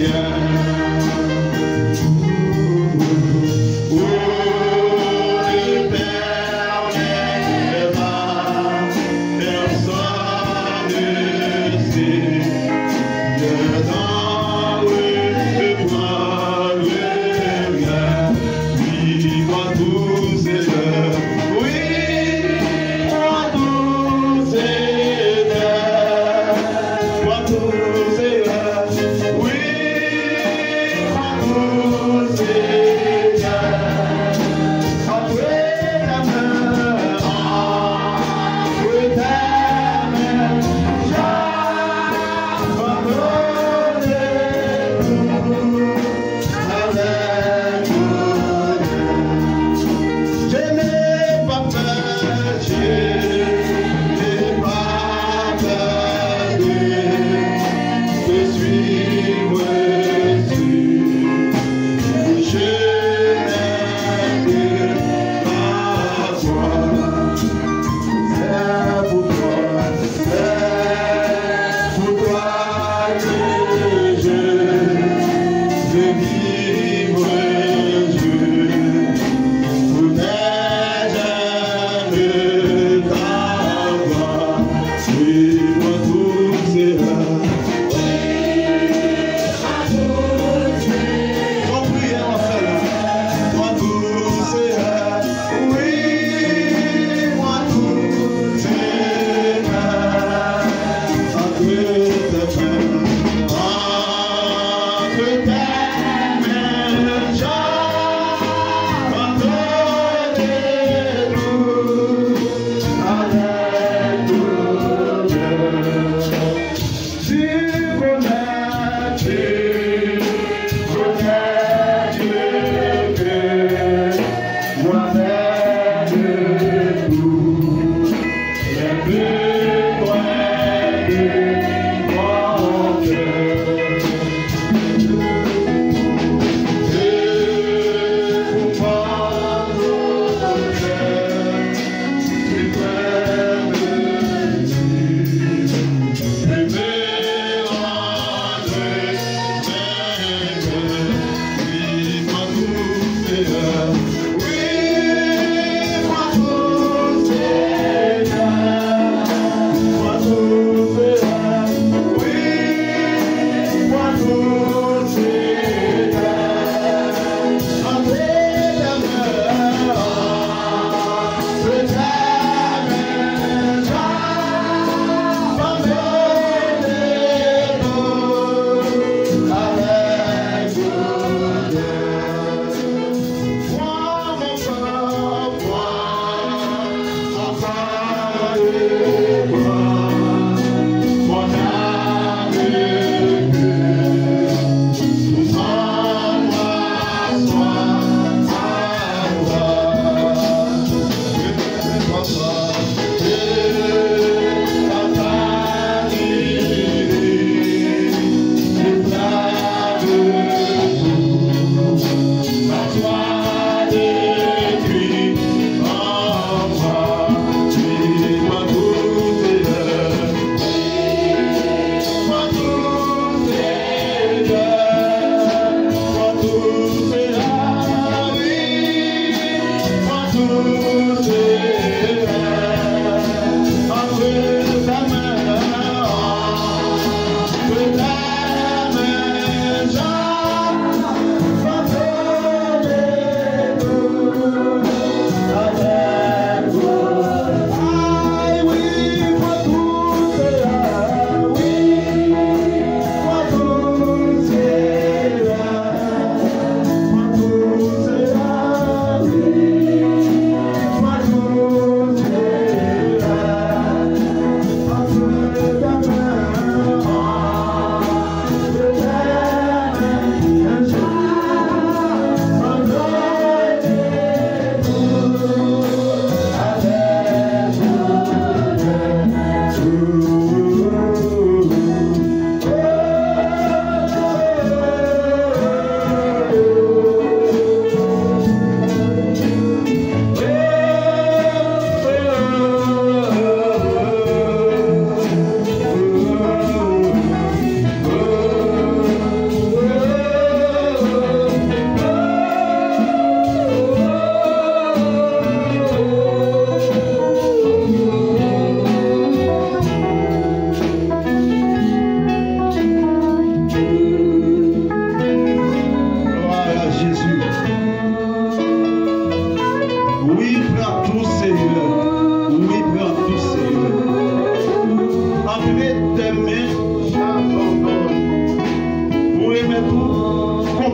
Oui,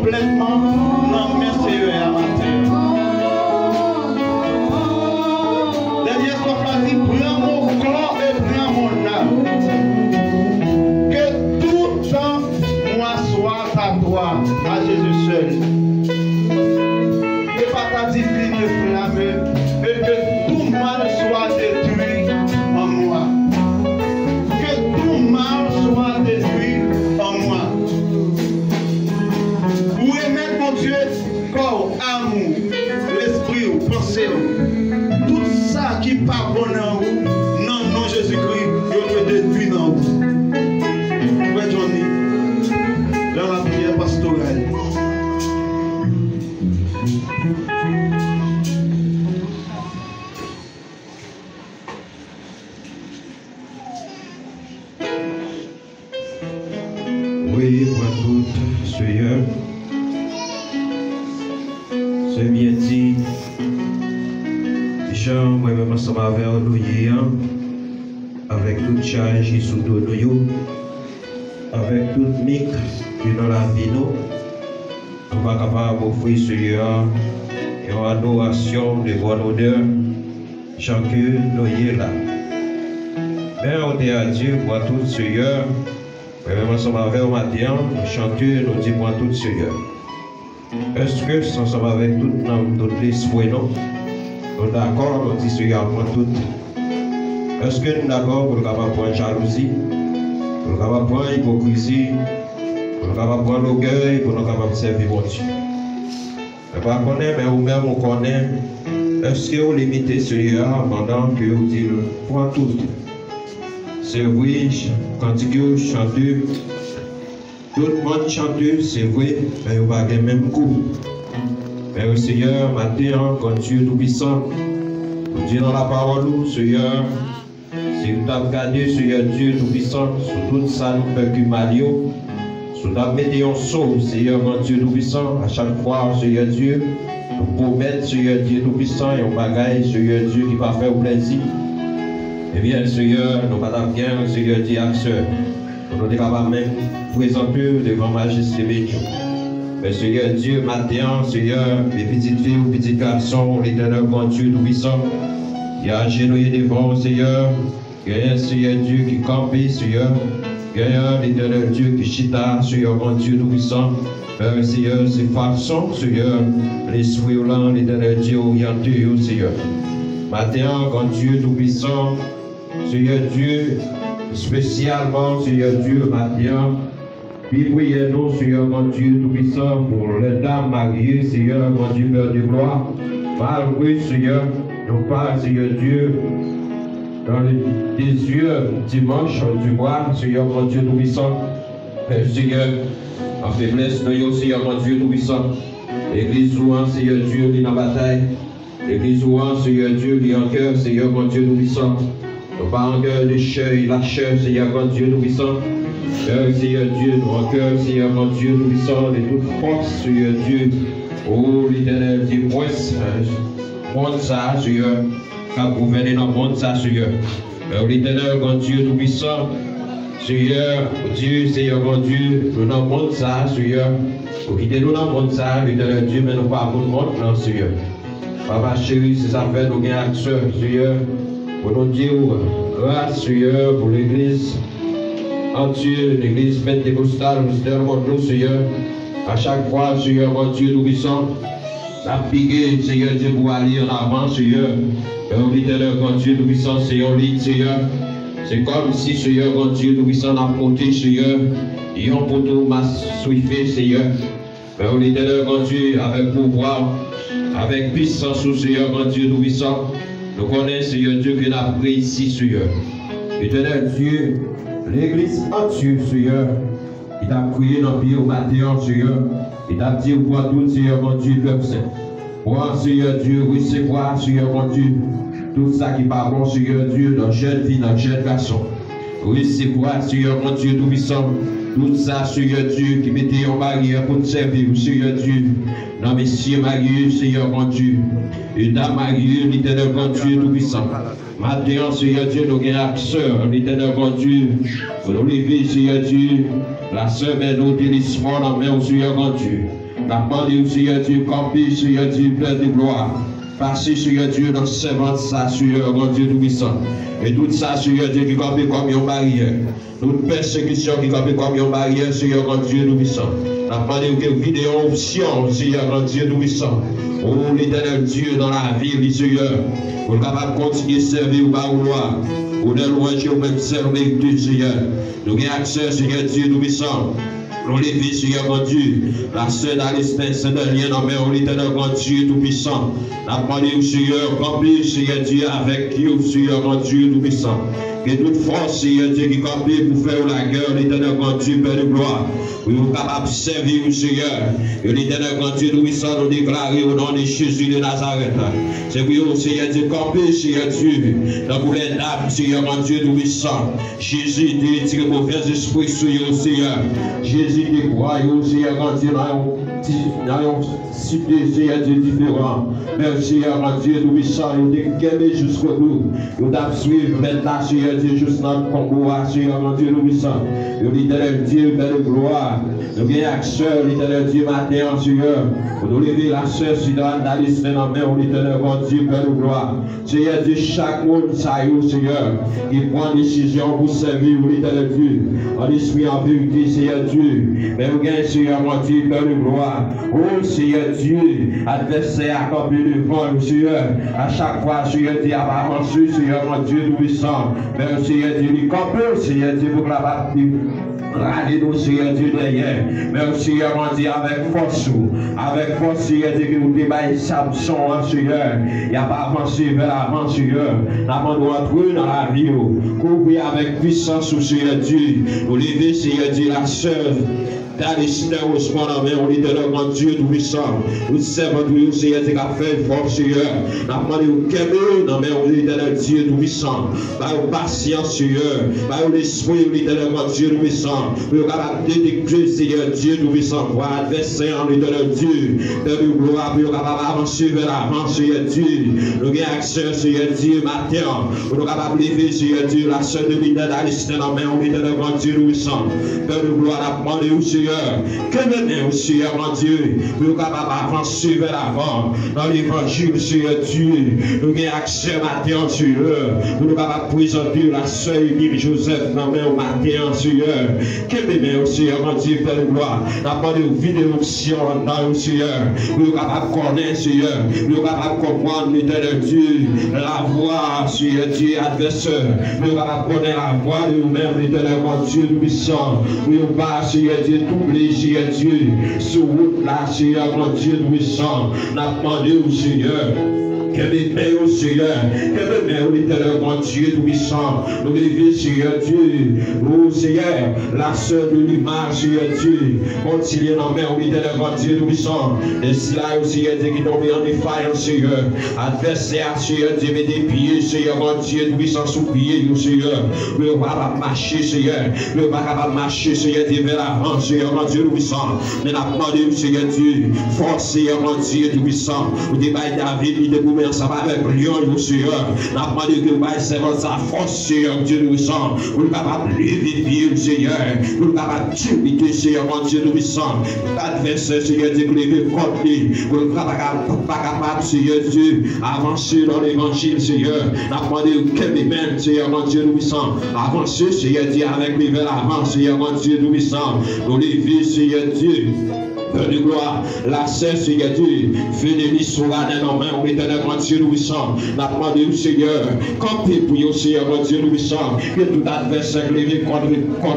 complètement dans mes Seigneur à matin. Dernière fois, dit, prends mon corps et prends mon âme. Que tout temps, moi, soit à toi, à Jésus seul. Et pas ta divine flamme, et que tout mal soit détruit en moi. Que tout mal soit détruit en moi. Vous aimez mon Dieu, corps, amour, l'esprit, pensée, tout ça qui part bon en vous, non, non, Jésus-Christ, il doit détruire dans vous. Ouais, Johnny, dans la prière pastorale. Oui, pour tout, Seigneur. C'est bien dit. Jean, moi-même, ensemble avec nous hier, avec toute charge qui sous nous, avec toute mic qui dans la vie, nous va capable d'offrir, Seigneur, une adoration de bonne odeur, chacun nous est là. Mais on dit à Dieu pour tout, Seigneur. Même ensemble avec au matin, nous chantons, nous disons tout Seigneur. Est-ce que c'est ensemble avec tout l'esprit, nous sommes d'accord, nous disons Seigneur pour tout. Est-ce que nous sommes d'accord pour nous prendre jalousie, pour nous prendre hypocrisie, pour nous prendre l'orgueil, pour nous servir mon Dieu? Je ne sais pas connaître, mais vous-même vous connaissez. Est-ce que vous limitez Seigneur pendant que vous dites pour tout? C'est vrai, cantique, chanteur, tout le monde chante, c'est vrai, mais on va pas le même coup. Mais le Seigneur, matin, quand Dieu tout-puissant, nous dit dans la parole, Seigneur, si vous avez regardé, Seigneur Dieu tout-puissant, sur tout ça, nous faisons du mal, si vous avez mis en saut, Seigneur, quand Dieu tout-puissant, à chaque fois, Seigneur Dieu, nous promettons, Seigneur Dieu tout-puissant, et on bagaille, Seigneur Dieu, qui va faire plaisir. Eh bien, Seigneur, nous pas bien, Seigneur, dit à sœur, nous sommes capables même présenter devant Majesté béni. Mais Seigneur Dieu, matin, Seigneur, les petites filles ou petits garçons, l'Éternel, grand Dieu tout-puissant, qui a agenouillé devant, Seigneur, il y a un Seigneur Dieu qui campe, Seigneur, il y a l'Éternel Dieu qui chita, Seigneur, grand Dieu tout-puissant. Seigneur, c'est façon, Seigneur, l'esprit là, l'Éternel Dieu orienté, Seigneur. Matin, grand Dieu tout-puissant, Seigneur Dieu, spécialement, Seigneur Dieu, matin, puis priez-nous, Seigneur, mon Dieu tout-puissant, pour les dames mariées, Seigneur, mon Dieu, Père de gloire, malgré, Seigneur, nous parlons, Seigneur Dieu, dans les yeux dimanche du mois, Seigneur, mon Dieu tout-puissant, Seigneur, en faiblesse, nous, Seigneur, mon Dieu tout-puissant, l'Église louant, Seigneur Dieu, qui est en bataille, l'Église louant, Seigneur Dieu, qui est en cœur, Seigneur, mon Dieu tout-puissant. Nous pas en cœur de chair, la chair, Seigneur, mon Dieu tout-puissant. Seigneur Dieu, nous en cœur, Seigneur, mon Dieu tout-puissant, de toute force, Seigneur Dieu. Oh, l'Éternel, dit, moi, monde ça, Seigneur, car vous venez dans le monde ça, Seigneur. L'Éternel, mon Dieu tout-puissant, Seigneur, Dieu, Seigneur, mon Dieu, nous dans le monde ça, Seigneur. Vous quittez-nous dans le monde ça, l'Éternel Dieu, mais nous pas pour le monde, non, Seigneur. Papa chéri, c'est ça fait nous gagner accès, Seigneur. Pour nous dire, grâce, Seigneur, pour l'Église entière, l'Église pentecostale, nous Seigneur. À chaque fois, Seigneur, mon Dieu, nous puissons, la piquer, Seigneur Dieu, pour aller en avant, Seigneur. L'Éternel, mon Dieu, nous puissons, Seigneur, Seigneur. C'est comme si, Seigneur, mon Dieu, nous puissons apporter, Seigneur. Et on peut tout m'assuiver, Seigneur. L'Éternel, mon Dieu, avec pouvoir, avec puissance, Seigneur, mon Dieu, nous puissons. Nous connaissons, Seigneur Dieu, que nous avons pris ici, Seigneur. Éternel Dieu, l'Église entière, Seigneur, il t'a prié dans le pied au matin, Seigneur. Il t'a dit, pour tout, Seigneur, mon Dieu, peuple saint. Pour Seigneur Dieu, recevoir, Seigneur, mon Dieu, tout ça qui part bon, Seigneur Dieu, dans jeune vie, dans jeune garçon. Recevoir, Seigneur, mon Dieu, tout puissant. Tout ça, Seigneur Dieu, qui mettait en barrière pour te servir, Seigneur Dieu. Non, messieurs, Marie, Seigneur, mon Dieu. Et dans Marie, l'Éternel, mon Dieu, tout puissant. Maintenant, Seigneur Dieu, nous avons sœur, l'Éternel, mon Dieu. Pour nous lever, Seigneur Dieu. La sœur, mais nous délivrons dans la main, Seigneur, mon Dieu. N'a demandé au Seigneur Dieu, camper, Seigneur Dieu, plein de gloire. Passez, Seigneur Dieu, dans ce servante, ça, Seigneur, grand Dieu tout-puissant. Et tout ça, Seigneur Dieu, qui campe comme une barrière. Toute persécution qui campe comme une barrière, Seigneur, grand Dieu tout-puissant. N'a demandé que vidéo option, Seigneur, grand Dieu tout-puissant. Oh, l'éternel Dieu, dans la ville, Seigneur, pour capable de continuer à servir au bas ou loin. Pour ne louer au même service, Seigneur. Nous avons accès, Seigneur Dieu tout-puissant. Nous lever, Seigneur mon Dieu, la sœur d'Alestin, c'est un lien dans mon l'éternel grand Dieu tout-puissant. N'a demandé au Seigneur, camper, Seigneur Dieu, avec vous, Seigneur mon Dieu tout-puissant. Que toute force, Seigneur Dieu, qui campe pour faire la guerre, l'éternel grand Dieu, Père de gloire, pour nous capables de servir au Seigneur. Et l'éternel grand Dieu tout-puissant nous déclarer au nom de Jésus de Nazareth. C'est pour vous, Seigneur Dieu, camper, Seigneur Dieu, dans vous les dames, Seigneur mon Dieu tout-puissant. Jésus, tiré mauvais esprit sur vous, Seigneur. Jésus, qui croit, Seigneur grand Dieu, dans une cité, Seigneur Dieu, différent. Merci, mon Dieu, tout-puissant, vous dégueulez jusqu'au bout. Vous devez suivre maintenant, Seigneur Dieu, juste dans le combat, Seigneur mon Dieu, tout-puissant. Vous l'éternel Dieu, Père de gloire. Nous avons accès, l'éternel Dieu, matin, Seigneur. Pour nous lever la sœur, Seigneur, d'aller se dans la main, l'éternel Dieu, Père de gloire. Seigneur Dieu, chaque monde, ça y est, Seigneur, qui prend décision pour servir, l'éternel Dieu. En esprit, en vérité, Seigneur Dieu. Mais vous gagnez, Seigneur mon Dieu, Père de gloire. Oh, Seigneur Dieu, adversaire à camper devant, Seigneur. À chaque fois, Seigneur Dieu, à avancer, Seigneur mon Dieu, tout-puissant. Mais Seigneur Dieu, il campe, Seigneur Dieu, pour la bataille. Rallez-nous, Seigneur Dieu, derrière. Merci, Seigneur, mon Dieu, avec force, Seigneur Dieu, que vous débaillez Samson, Seigneur. Il n'y a pas avancé vers l'avant, Seigneur. Nous devons entrer dans la vie, couvrir avec puissance, Seigneur Dieu. Nous lever, Seigneur Dieu, la sœur. D'Alestin au soir, on est dans grand Dieu tout-puissant. Nous servons de Seigneur, qui a fait fort, Seigneur. Nous demandons au Québec, on est dans Dieu tout-puissant. Par patience, Seigneur. Par l'esprit, on est dans grand Dieu tout-puissant. Nous avons détecté, Seigneur Dieu tout-puissant. Pour adversaire, on est dans Dieu. De gloire, pour avancer vers l'avant, Seigneur Dieu. Nous avons accès, Seigneur Dieu, matin. Nous avons levé, Seigneur Dieu, la sœur de l'unité d'Alestin, on est dans grand Dieu tout-puissant. De gloire, nous demandons au Seigneur. Que même aussi, mon Dieu, nous sommes capables d'avancer vers l'avant dans l'évangile, Seigneur Dieu. Nous avons accès matin, Seigneur. Nous sommes capables de présenter la sœur Émile Joseph dans le matin, Seigneur. Que même aussi, mon Dieu, Père de gloire. Nous avons des vidéos dans le Seigneur. Nous sommes capables de connaître, Seigneur. Nous sommes capables de comprendre l'éternel Dieu. La voix, Seigneur Dieu, adversaire. Nous sommes capables de connaître la voix de nous-mêmes, l'éternel Dieu puissant. Nous sommes pas, Seigneur Dieu, Seigneur Dieu, sur route là, Seigneur, mon Dieu puissant, n'a demandé au Seigneur. Que mes pères au Seigneur, que mes mères au l'éternel, mon Dieu tout-puissant, nous lever, Seigneur Dieu, oh Seigneur, la sœur de l'image, Seigneur Dieu, continue dans mes au l'éternel, mon Dieu tout-puissant, et si là, Seigneur Dieu, qui tombe en défaillance, Seigneur, adversaire, Seigneur Dieu, met des pieds, Seigneur, mon Dieu tout-puissant, sous pied, Seigneur, nous ne pouvons pas marcher, Seigneur, nous ne pouvons pas marcher, Seigneur Dieu, vers l'avant, Seigneur, mon Dieu tout-puissant, mais nous avons demandé, Seigneur Dieu, force, Seigneur, mon Dieu tout-puissant, vous débattez David, il découvre ça va avec lion, Seigneur. N'a pas dit que vous servez sa force, Seigneur, Dieu nous puissant. Vous êtes capable de lever pied, Seigneur. Vous êtes capable d'imiter, Seigneur, mon Dieu nous puissant. L'adversaire, Seigneur, Dieu, lever contre lui. Vous n'êtes pas capable, Seigneur Dieu, avancer dans l'évangile, Seigneur. N'a pas dit que même, Seigneur, mon Dieu nous puissant. Avancer, Seigneur Dieu, avec les vers l'avant, Seigneur, mon Dieu nous puissant. Nous lever, Seigneur Dieu. De gloire, la sœur, Seigneur Dieu, Fénélie Souranen en main, on est dans mon Dieu puissant. N'a demandé au Seigneur, campez pour vous, Seigneur, mon Dieu puissant, que tout adversaire levé contre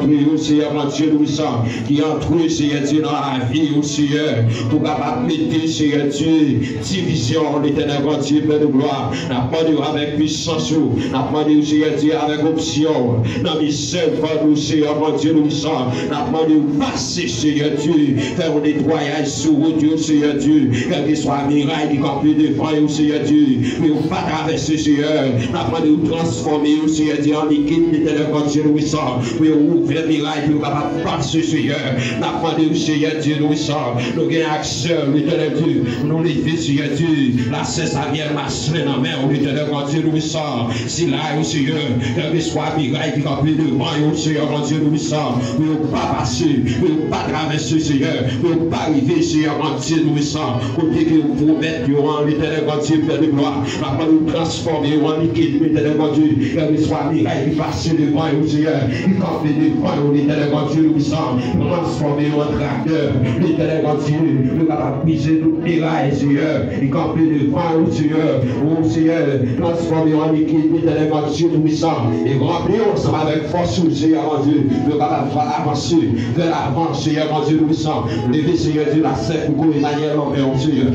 vous, Seigneur, mon Dieu puissant, qui entre, Seigneur Dieu, dans la vie, au Seigneur, pour capable mettre, Seigneur Dieu, division, l'éternel, mon Dieu, Père de gloire. N'a demandé avec puissance, n'a demandé au Seigneur Dieu, avec option, dans les seuls, pour Seigneur, mon Dieu puissant, n'a demandé au passer, Seigneur Dieu, faire des voyage sur Dieu, Seigneur Dieu, quel que soit miracle qui campe devant vous, Seigneur Dieu, mais vous pas traverser, Seigneur, n'apprendre de vous transformer, Seigneur Dieu, en liquide, l'éternel, Dieu puissant, mais vous ouvrez miracle, vous capable de passer, Seigneur, n'apprendre, Seigneur Dieu, puissant, nous avons accès, l'éternel Dieu, nous lever, Seigneur Dieu, la cesse à bien masser dans la main, l'éternel, Dieu puissant, si là, Seigneur, quel que soit miracle qui campe devant vous, Seigneur, Dieu puissant, mais vous pas passer, mais vous pas traverser, Seigneur, pas arriver, Seigneur, mon Dieu, nous puissant. Côté que vous promettez, en l'éternel, mon Dieu, Père de gloire. Après nous transformer en liquide, l'éternel, mon Dieu. Quel que soit miracle qui passe devant vous, Seigneur. Qui campe devant vous, l'éternel, mon Dieu, nous puissant. Transformer en tracteur, l'éternel, mon Dieu. Nous capable de briser toute miraille, Seigneur. Qui campe devant vous, Seigneur. Oh, Seigneur, transformer en liquide, l'éternel, mon Dieu, nous puissant. Et remplir ensemble avec force, Seigneur, mon Dieu. Nous capable de avancer vers l'avant, Seigneur, mon Dieu, nous puissant. Lever, Seigneur, Dieu, la sève pour Emmanuel, mon Seigneur.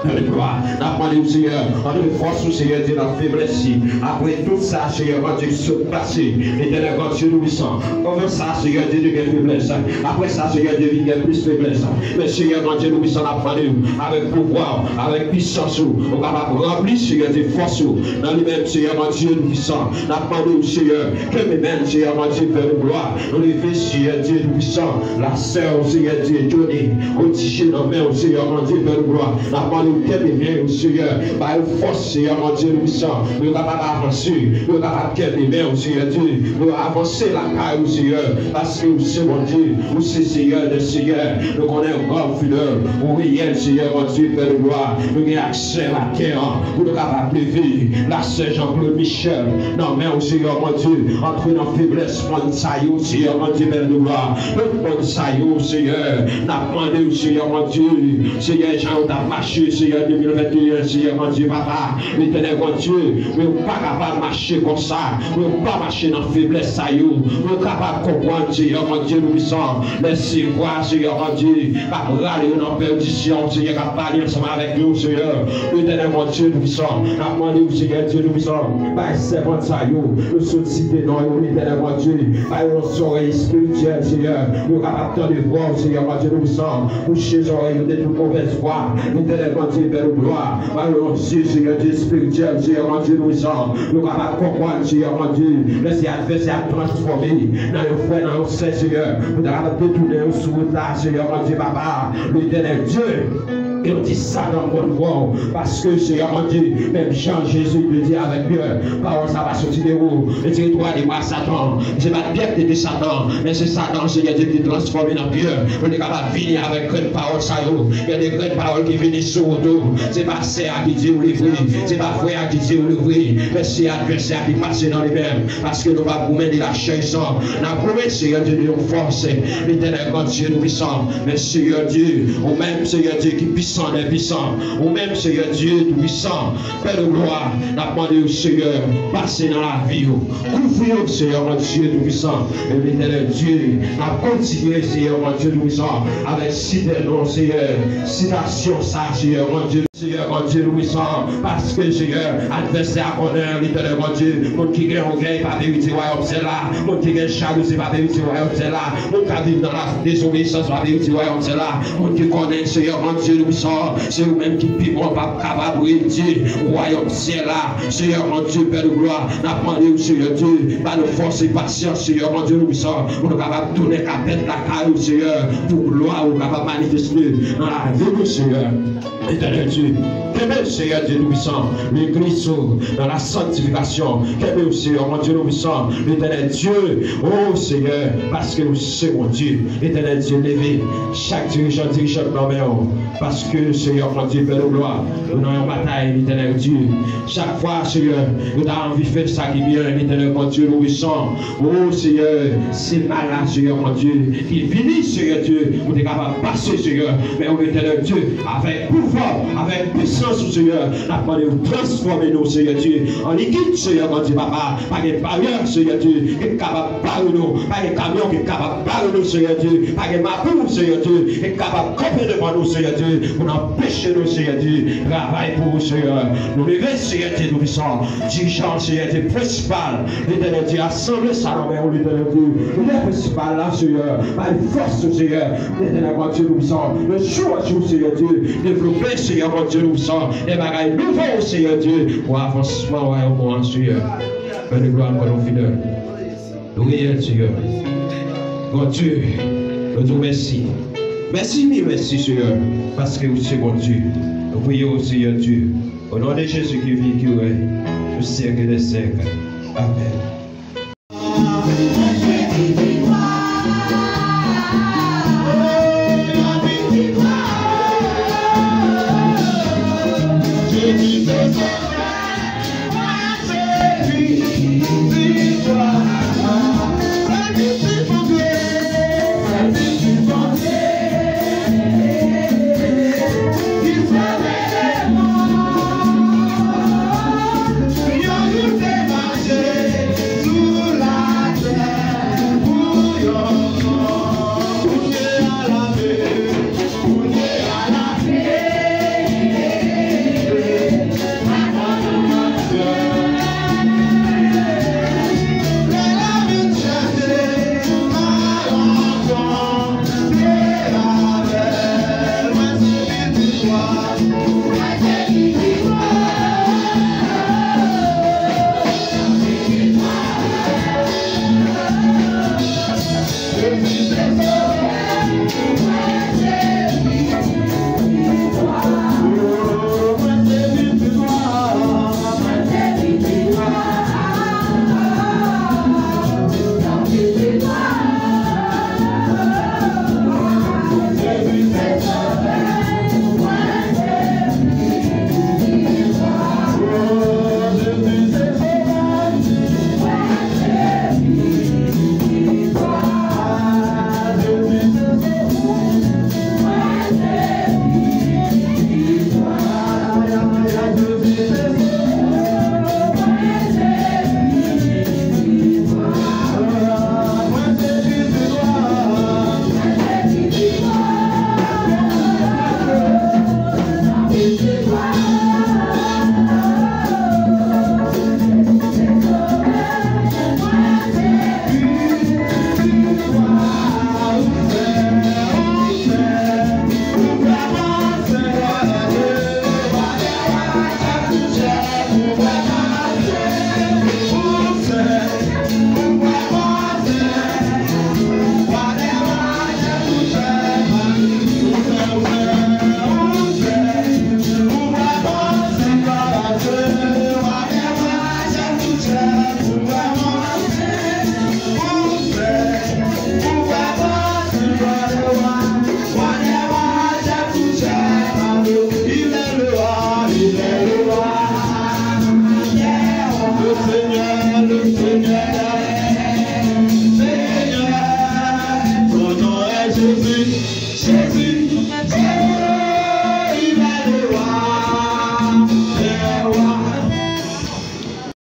N'appelez-vous, Seigneur, en nous force, Seigneur, Dieu, dans la faiblesse. Après tout ça, Seigneur, mon Dieu, se passer. L'éternel, mon Dieu, nous puissant. Comme ça, Seigneur, Dieu, de faiblesse. Après ça, Seigneur, Dieu, il y a plus de faiblesse. Mais Seigneur, mon Dieu, nous puissant apprendre avec pouvoir, avec puissance, on va remplir, Seigneur, des forces. Dans lui-même, Seigneur, mon Dieu, nous puissant. N'appelez-vous, Seigneur, que mes-mêmes, Seigneur, mon Dieu, faire de gloire. Nous lever, Seigneur, Dieu, nous puissant. La sœur, Seigneur, Dieu, Johnny, au tiché dans le Seigneur, mon Dieu, faire de gloire. N'appelez-vous, que mes-mêmes, Seigneur, par une force, Seigneur, mon Dieu, nous puissant. Nous sommes capables d'avancer. Nous sommes capables de faire des Seigneur, Dieu. Nous avancer la caille, Seigneur, parce que c'est mon Dieu, vous c'est Seigneur de Seigneur. Nous connaissons un grand fidèle, au réel, Seigneur, mon Dieu, Père de gloire. Nous avons accès à la terre, nous sommes capables de vivre. La sœur Jean-Claude Michel, non, mais au Seigneur, mon Dieu, entre dans faiblesse, mon saillot, Seigneur, mon Dieu, Père de gloire. Notre saillot, Seigneur, n'a demandé au Seigneur, mon Dieu, Seigneur, Jean, t'a marché, Seigneur, 2021, Seigneur, mon Dieu, papa, l'éternel, mon Dieu, nous ne sommes pas capables de marcher comme ça, nous ne sommes pas marcher dans faiblesse, saillot, nous sommes capables de comprendre, Seigneur, mon Dieu, nous puissons, laissez voir, Seigneur, mon Dieu, pas râler dans perdition, Seigneur, à parler ensemble avec nous, Seigneur, l'éternel, mon Dieu, nous puissons, n'a demandé au Seigneur, Dieu, nous puissons, par servant, saillot, nous solliciter dans l'éternel, mon Dieu, par nos oreilles spirituelles, Seigneur, nous sommes capables de voir, Seigneur, mon Dieu, nous puissons, boucher les oreilles de toute mauvaise voix, l'éternel, mon Dieu, Père de gloire, par nos yeux, Seigneur, Dieu spirituel, Seigneur, mon Dieu, nous puissons, nous sommes capables de comprendre, Seigneur, mon Dieu, laissez adversaire transformer dans le frère, dans le Seigneur, nous sommes capables de détourner au sous là, Seigneur, mon Dieu, papa, l'éternel Dieu. Et on dit ça dans mon voix, parce que Seigneur mon Dieu, même Jean-Jésus le dit avec peur, parole ça va sortir de vous, et dire toi dis moi Satan, c'est pas bien que tu es Satan, mais c'est Satan, Seigneur Dieu, qui est transformé dans peur, on est capable de venir avec une parole ça, il y a des grandes paroles qui viennent sur nous, c'est pas sœur qui dit ou l'ouvrir, c'est pas frère qui dit ou l'ouvrir, mais c'est adversaire qui passe dans les mêmes, parce que nous va vous mener la chaise, nous avons Seigneur Dieu de nous forcer, l'éternel God Dieu nous puissant, mais Seigneur Dieu, ou même Seigneur Dieu qui puissant des puissants, ou même Seigneur Dieu tout puissant, Père de gloire, n'a demandé au Seigneur, passer dans la vie, couvrir Seigneur mon Dieu tout puissant, et l'éternel Dieu, n'a continué Seigneur mon Dieu tout puissant, avec citation, Seigneur, citation ça, Seigneur mon Dieu. Seigneur, mon Dieu, nous puissons, parce que Seigneur, adversaire connaît l'éternel, mon Dieu, mon qui gagne au gain, pas vérité, royaume, c'est là, mon qui gagne jalousie, pas vérité, royaume, c'est là, mon qui vit dans la désobéissance, pas vérité, royaume, c'est là, mon qui connaît, Seigneur, mon Dieu, nous puissons, c'est vous-même qui piment, pas capable de dire, royaume, c'est là, Seigneur, mon Dieu, Père de gloire, n'a demandé au Seigneur Dieu, par nos forces et patience, Seigneur, mon Dieu, nous puissons, nous sommes capables de tourner la tête, la caille, Seigneur, pour gloire, nous sommes capables de manifester dans la vie, Seigneur, éternel Dieu. Que Seigneur Dieu nous puissant, l'Église dans la sanctification. Que Seigneur mon Dieu nous puissant, l'éternel Dieu, oh Seigneur, parce que nous sommes mon Dieu, l'éternel Dieu levé, chaque dirigeant dans mes mains, parce que Seigneur mon Dieu, Père de gloire, nous avons une bataille, l'éternel Dieu. Chaque fois, Seigneur, nous avons envie de faire ça qui est bien, l'éternel mon Dieu, nous puissant, oh Seigneur, c'est mal là, Seigneur mon Dieu, qui finit, Seigneur Dieu, nous sommes capables de passer, Seigneur, mais oh l'éternel Dieu, avec pouvoir, avec puissance, Seigneur, n'a pas de transformer nous, Seigneur Dieu, en liquide, Seigneur, mon Dieu, papa, pas de barrière, Seigneur Dieu, qui est capable de barrer nous, pas de camion qui est capable de barrer nous, Seigneur Dieu, pas de mapou, Seigneur Dieu, qui est capable de couper devant nous, Seigneur Dieu, pour empêcher nous, Seigneur Dieu, travail pour vous, Seigneur, nous lever, Seigneur Dieu, nous puissons, dirigeant, Seigneur Dieu, principal, l'éternel Dieu, assemblée, ça, non, l'éternel Dieu, le principal, là, Seigneur, par une force, Seigneur, l'éternel, mon Dieu, nous puissons, le jour à jour, Seigneur Dieu, développer, Seigneur, mon Dieu, nous puissons, et bagailles nouveaux, Seigneur Dieu, pour avancement, royaume, Seigneur. Père de gloire, pour nos fidèles. Nous réels, Seigneur. Mon Dieu, nous te remercions. Merci, merci, Seigneur, parce que vous êtes mon Dieu. Nous prions, Seigneur Dieu, au nom de Jésus qui vit, qui est, le siècle des siècles. Amen.